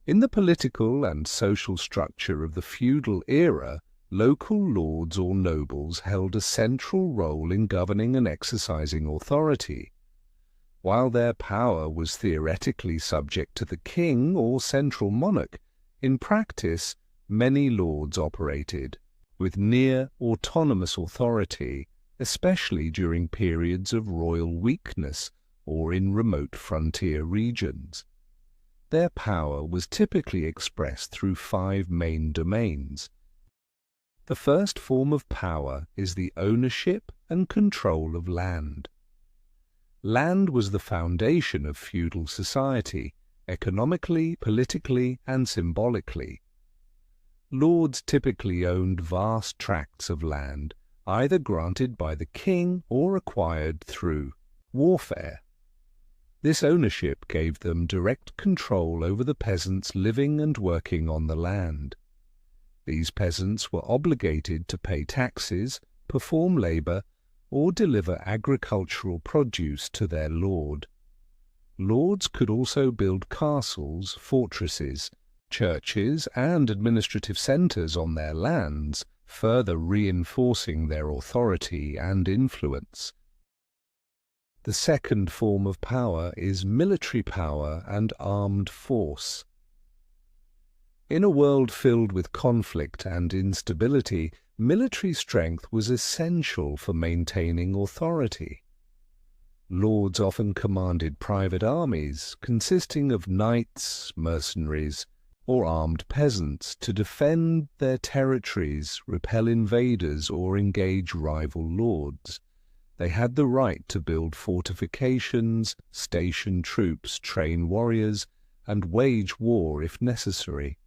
In the political and social structure of the feudal era, local lords or nobles held a central role in governing and exercising authority. While their power was theoretically subject to the king or central monarch, in practice many lords operated with near autonomous authority, especially during periods of royal weakness or in remote frontier regions. Their power was typically expressed through 5 main domains. The first form of power is the ownership and control of land. Land was the foundation of feudal society, economically, politically, and symbolically. Lords typically owned vast tracts of land, either granted by the king or acquired through warfare. This ownership gave them direct control over the peasants living and working on the land. These peasants were obligated to pay taxes, perform labor, or deliver agricultural produce to their lord. Lords could also build castles, fortresses, churches, and administrative centers on their lands, further reinforcing their authority and influence. The second form of power is military power and armed force. In a world filled with conflict and instability, military strength was essential for maintaining authority. Lords often commanded private armies consisting of knights, mercenaries, or armed peasants to defend their territories, repel invaders, or engage rival lords. They had the right to build fortifications, station troops, train warriors, and wage war if necessary.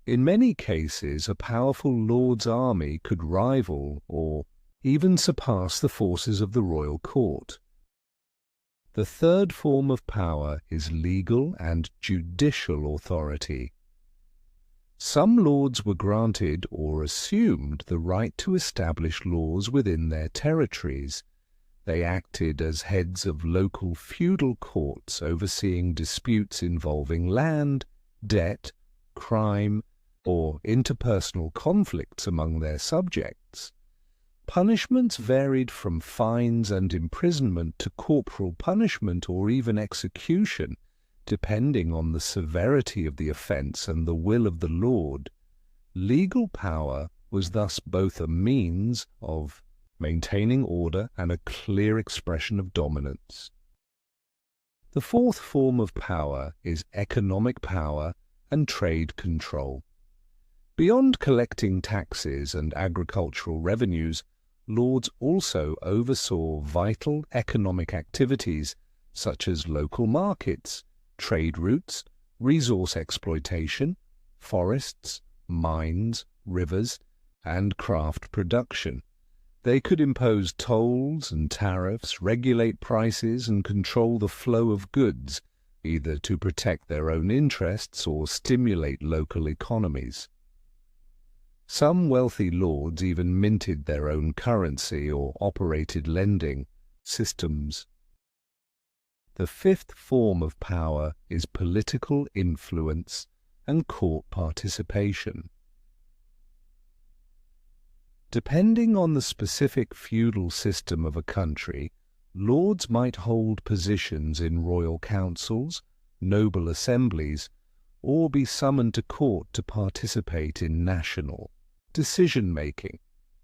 In many cases, a powerful lord's army could rival or even surpass the forces of the royal court. The third form of power is legal and judicial authority. Some lords were granted or assumed the right to establish laws within their territories. They acted as heads of local feudal courts overseeing disputes involving land, debt, crime, or interpersonal conflicts among their subjects. Punishments varied from fines and imprisonment to corporal punishment or even execution, depending on the severity of the offence and the will of the lord. Legal power was thus both a means of maintaining order and a clear expression of dominance. The fourth form of power is economic power and trade control. Beyond collecting taxes and agricultural revenues, lords also oversaw vital economic activities such as local markets, trade routes, resource exploitation, forests, mines, rivers, and craft production. They could impose tolls and tariffs, regulate prices, and control the flow of goods, either to protect their own interests or stimulate local economies. Some wealthy lords even minted their own currency or operated lending systems. The fifth form of power is political influence and court participation. Depending on the specific feudal system of a country, lords might hold positions in royal councils, noble assemblies, or be summoned to court to participate in national decision-making.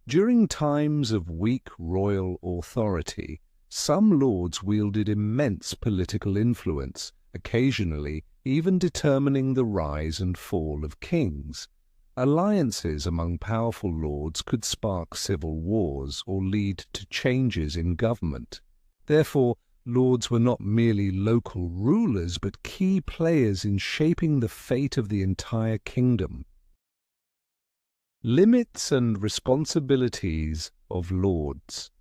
During times of weak royal authority, some lords wielded immense political influence, occasionally even determining the rise and fall of kings. Alliances among powerful lords could spark civil wars or lead to changes in government. Therefore, lords were not merely local rulers, but key players in shaping the fate of the entire kingdom. Limits and responsibilities of lords.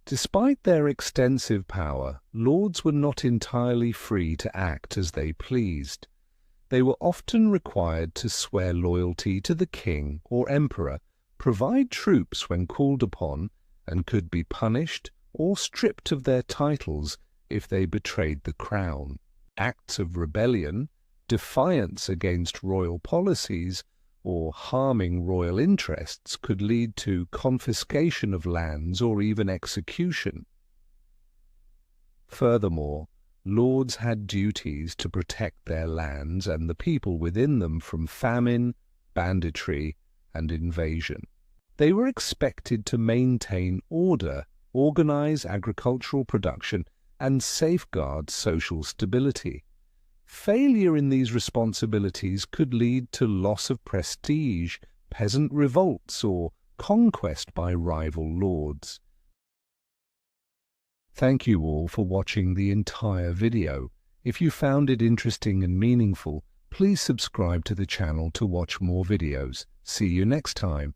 Despite their extensive power, lords were not entirely free to act as they pleased. They were often required to swear loyalty to the king or emperor, provide troops when called upon, and could be punished or stripped of their titles if they betrayed the crown. Acts of rebellion, defiance against royal policies, or harming royal interests could lead to confiscation of lands or even execution. Furthermore, lords had duties to protect their lands and the people within them from famine, banditry, and invasion. They were expected to maintain order, organize agricultural production, and safeguard social stability. Failure in these responsibilities could lead to loss of prestige, peasant revolts, or conquest by rival lords. Thank you all for watching the entire video. If you found it interesting and meaningful, please subscribe to the channel to watch more videos. See you next time.